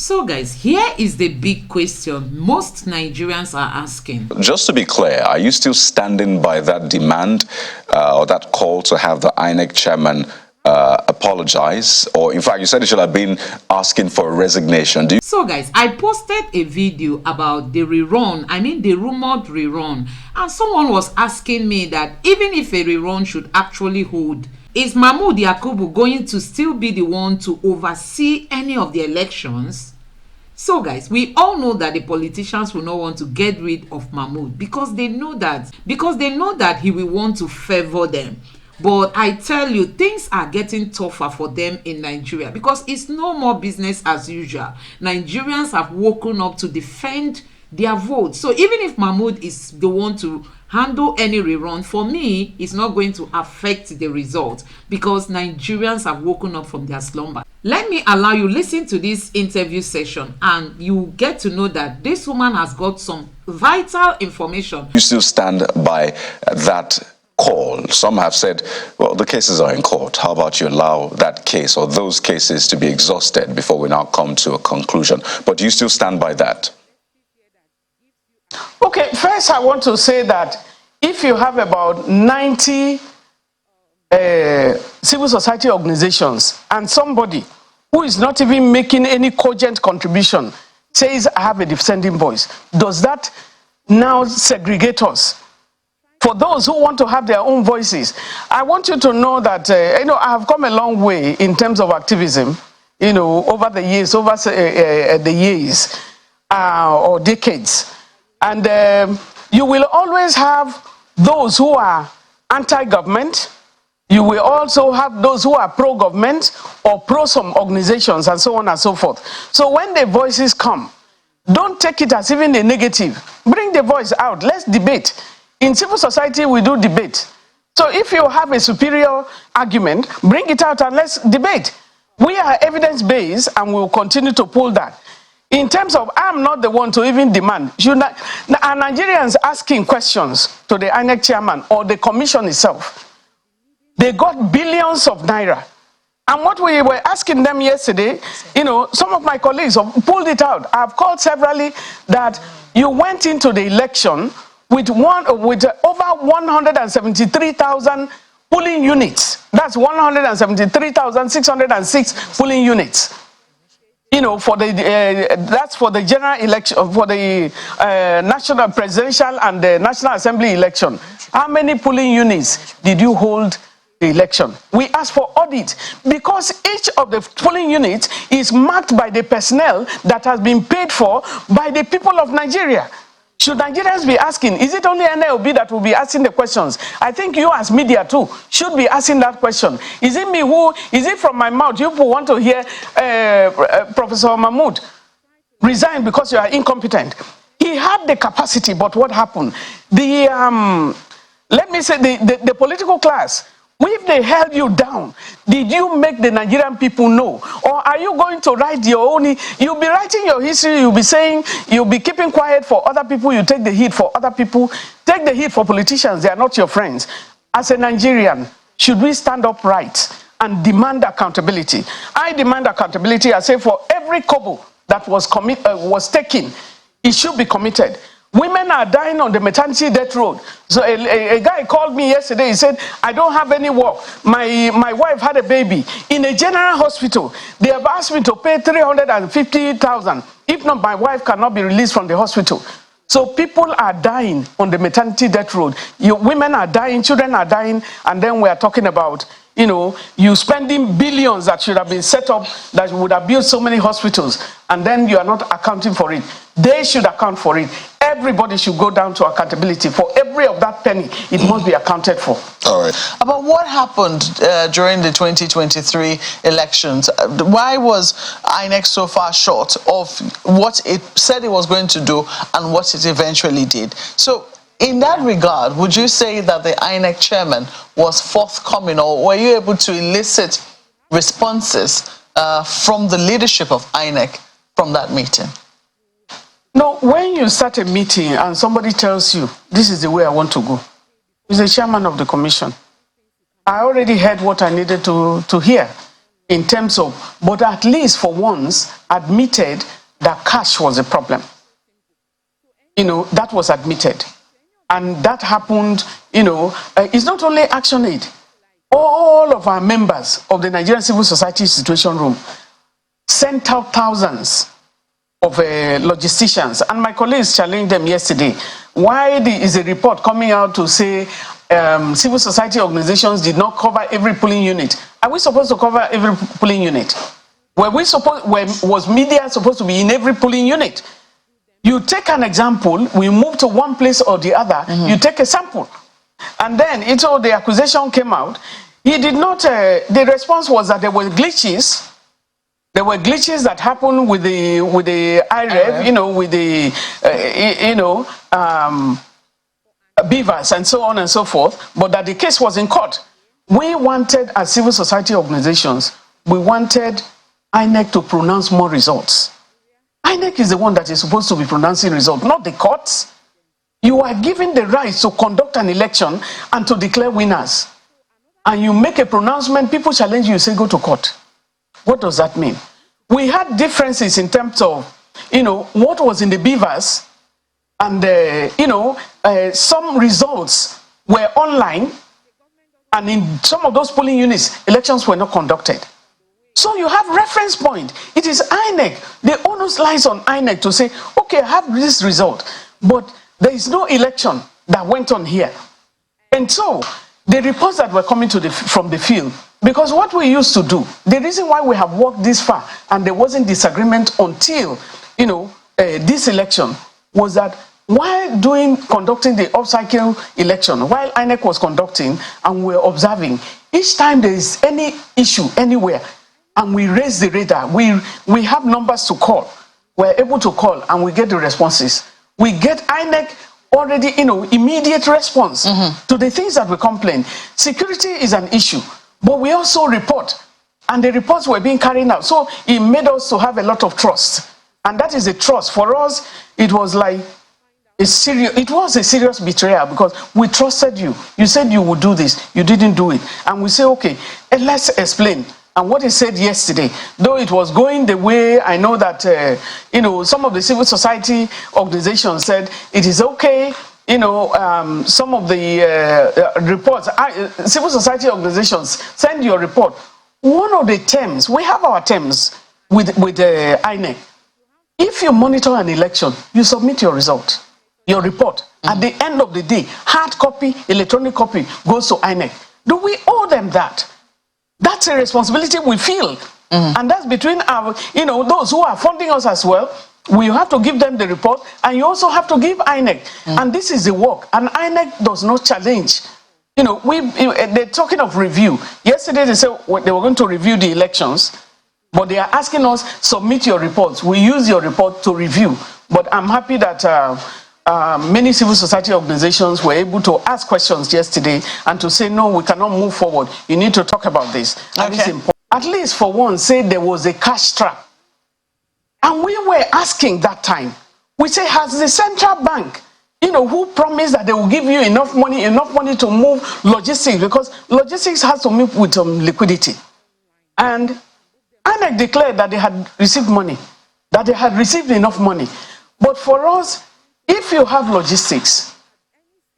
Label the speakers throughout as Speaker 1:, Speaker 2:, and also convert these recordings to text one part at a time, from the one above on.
Speaker 1: So guys, here is the big question most Nigerians are asking.
Speaker 2: Just to be clear, are you still standing by that demand or that call to have the Inec chairman apologize? Or in fact, you said he should have been asking for a resignation.
Speaker 1: So guys, I posted a video about the rerun, the rumored rerun, and someone was asking me that even if a rerun should actually hold, is Mahmood Yakubu going to still be the one to oversee any of the elections? So guys, we all know that the politicians will not want to get rid of Mahmood because they know that he will want to favor them. But I tell you, things are getting tougher for them in Nigeria because it's no more business as usual. Nigerians have woken up to defend their vote. So even if Mahmood is the one to handle any rerun, for me, it's not going to affect the result because Nigerians have woken up from their slumber. Let me allow you listen to this interview session and you get to know that this woman has got some vital information.
Speaker 2: You still stand by that call. Some have said, well, the cases are in court. How about you allow that case or those cases to be exhausted before we now come to a conclusion? But do you still stand by that?
Speaker 3: Okay, first I want to say that if you have about 90 civil society organizations and somebody who is not even making any cogent contribution says, I have a dissenting voice, does that now segregate us? For those who want to have their own voices, I want you to know that, I have come a long way in terms of activism, over the years, or decades. And you will always have those who are anti-government. You will also have those who are pro-government or pro some organizations and so on and so forth. So when the voices come, don't take it as even a negative. Bring the voice out. Let's debate. In civil society, we do debate. So if you have a superior argument, bring it out and let's debate. We are evidence-based and we will continue to pull that. In terms of, I'm not the one to even demand. Are Nigerians asking questions to the Inec chairman or the commission itself? They got billions of naira. And what we were asking them yesterday, some of my colleagues have pulled it out. I've called severally that you went into the election with over 173,000 polling units. That's 173,606 polling units. That's for the general election, for the national presidential and the National Assembly election. How many polling units did you hold the election? We asked for audit because each of the polling units is marked by the personnel that has been paid for by the people of Nigeria. Should Nigerians be asking, is it only NLB that will be asking the questions? I think you as media too should be asking that question. Is it me is it from my mouth? You people want to hear Professor Mahmood resign because you are incompetent. He had the capacity, but what happened? Let me say the political class, if they held you down, did you make the Nigerian people know? Or are you going to write your own? You'll be writing your history, you'll be saying, you'll be keeping quiet for other people, you take the heat for other people. Take the heat for politicians, they are not your friends. As a Nigerian, should we stand up right and demand accountability? I demand accountability. I say for every kobo that was taken, it should be committed. Women are dying on the maternity death road. So a guy called me yesterday. He said, I don't have any work. My wife had a baby. In a general hospital, they have asked me to pay 350,000. If not, my wife cannot be released from the hospital. So people are dying on the maternity death road. Women are dying, children are dying, and then we are talking about, you spending billions that should have been set up, that would have built so many hospitals, and then you are not accounting for it. They should account for it. Everybody should go down to accountability. For every of that penny, it must be accounted for.
Speaker 2: All right.
Speaker 4: About what happened during the 2023 elections? Why was INEC so far short of what it said it was going to do and what it eventually did? So, in that regard, would you say that the INEC chairman was forthcoming, or were you able to elicit responses from the leadership of INEC from that meeting?
Speaker 3: No, when you start a meeting and somebody tells you, this is the way I want to go, he's the chairman of the commission. I already heard what I needed to hear. in terms of, but at least for once admitted that cash was a problem. That was admitted. And that happened, it's not only ActionAid. All of our members of the Nigerian Civil Society Situation Room sent out thousands of logisticians. And my colleagues challenged them yesterday. Why is a report coming out to say civil society organizations did not cover every polling unit? Are we supposed to cover every polling unit? Was media supposed to be in every polling unit? You take an example, we move to one place or the other, you take a sample. And then the accusation came out. He did not, the response was that there were glitches. There were glitches that happened with the IREV, with the, beavers and so on and so forth, but that the case was in court. We wanted, as civil society organizations, we wanted INEC to pronounce more results. INEC is the one that is supposed to be pronouncing results, not the courts. You are given the right to conduct an election and to declare winners. And you make a pronouncement, people challenge you, say go to court. What does that mean? We had differences in terms of, what was in the beavers, and, some results were online, and in some of those polling units, elections were not conducted. So you have reference point. It is INEC. The onus lies on INEC to say, okay, I have this result, but there is no election that went on here. And so the reports that were coming from the field, because what we used to do, the reason why we have walked this far and there wasn't disagreement until, this election, was that while conducting the off-cycle election, while INEC was conducting and we were observing, each time there is any issue anywhere, and we raise the radar, we have numbers to call. We're able to call and we get the responses. We get INEC already, immediate response to the things that we complain. Security is an issue, but we also report, and the reports were being carried out. So it made us to have a lot of trust. And that is a trust. For us, it was like a serious betrayal, because we trusted you. You said you would do this, you didn't do it. And we say, okay, let's explain. And what he said yesterday, though it was going the way, I know that, some of the civil society organizations said it is okay. Some of the reports, civil society organizations, send your report. One of the terms, we have our terms with INEC. If you monitor an election, you submit your result, your report. At the end of the day, hard copy, electronic copy goes to INEC. Do we owe them that? That's a responsibility we feel. And that's between our, those who are funding us as well. We have to give them the report, and you also have to give INEC. And this is the work. And INEC does not challenge. They're talking of review. Yesterday they said they were going to review the elections, but they are asking us, submit your reports. We use your report to review. But I'm happy that many civil society organizations were able to ask questions yesterday and to say, no, we cannot move forward. You need to talk about this. And it's important. At least for one, say there was a cash trap. And we were asking that time, we say, has the central bank, who promised that they will give you enough money to move logistics, because logistics has to move with liquidity. And INEC declared that they had received money, that they had received enough money. But for us, if you have logistics,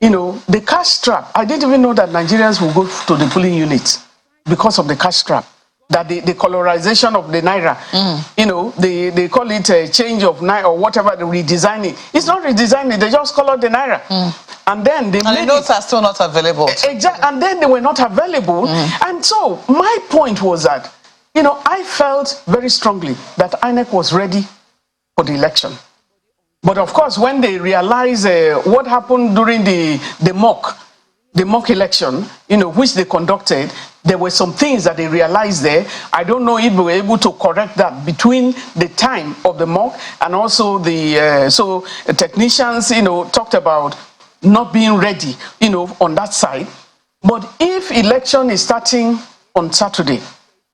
Speaker 3: the cash trap, I didn't even know that Nigerians will go to the polling units because of the cash trap. That the colorization of the Naira, they call it a change of Naira or whatever, they redesign it. It's not redesigning, they just color the Naira. And then the
Speaker 4: notes are still not available.
Speaker 3: Exactly, and then they were not available. And so my point was that, I felt very strongly that INEC was ready for the election. But of course, when they realized what happened during the mock election, which they conducted, there were some things that they realized there. I don't know if we were able to correct that between the time of the mock and also the technicians, talked about not being ready, on that side. But if election is starting on Saturday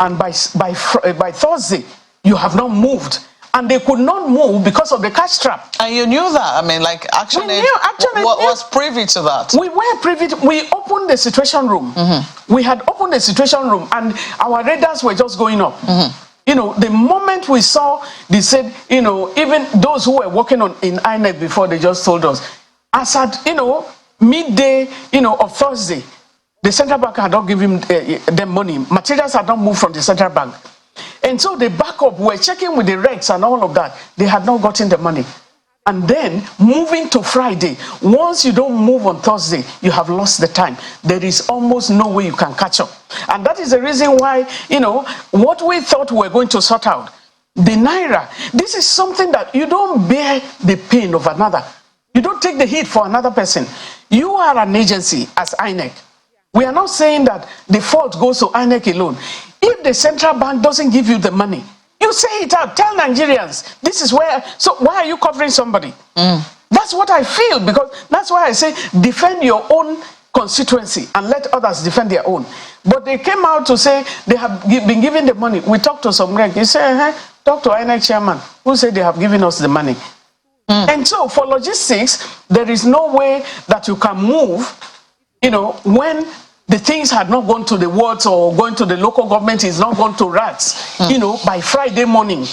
Speaker 3: and by Thursday, you have not moved and they could not move because of the cash trap.
Speaker 4: And you knew that? I mean, like, Action Aid was privy to that.
Speaker 3: We were privy. We opened the situation room. We had opened the situation room, and our radars were just going up. You know, the moment we saw, they said, you know, even those who were working in INEC before, they just told us, as at, you know, midday, you know, of Thursday, the central bank had not given them money. Materials had not moved from the central bank. And so the backup, we're checking with the regs and all of that. They had not gotten the money. And then moving to Friday, once you don't move on Thursday, you have lost the time. There is almost no way you can catch up. And that is the reason why, you know, what we thought we were going to sort out, the Naira, this is something that you don't bear the pain of another. You don't take the heat for another person. You are an agency as INEC. We are not saying that the fault goes to INEC alone. If the central bank doesn't give you the money, you say it out. Tell Nigerians, this is where, so why are you covering somebody? That's what I feel, because that's why I say defend your own constituency and let others defend their own. But they came out to say they have been given the money. We talked to some reg. He said, talk to INEC chairman who said they have given us the money. And so for logistics, there is no way that you can move, you know, when the things had not gone to the wards or going to the local government, is not gone to rats, you know, by Friday morning,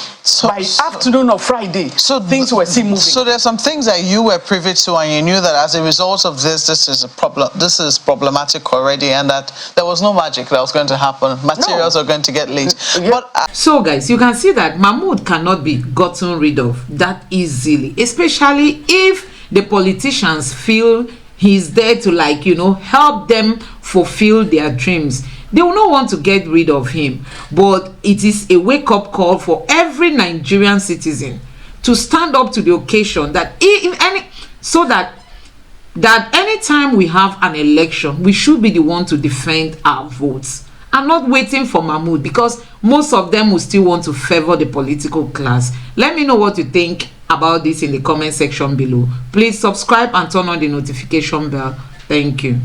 Speaker 3: by afternoon of Friday, so things were still moving.
Speaker 4: So there's some things that you were privy to, and you knew that as a result of this is a problem. This is problematic already, and that there was no magic that was going to happen. Materials are going to get late. But
Speaker 1: so, guys, you can see that Mahmood cannot be gotten rid of that easily, especially if the politicians feel he's there to, like, you know, help them fulfill their dreams. They will not want to get rid of him. But it is a wake-up call for every Nigerian citizen to stand up to the occasion, that that anytime we have an election, we should be the one to defend our votes and not waiting for Mahmood, because most of them will still want to favor the political class. Let me know what you think about this in the comment section below. Please subscribe and turn on the notification bell. Thank you.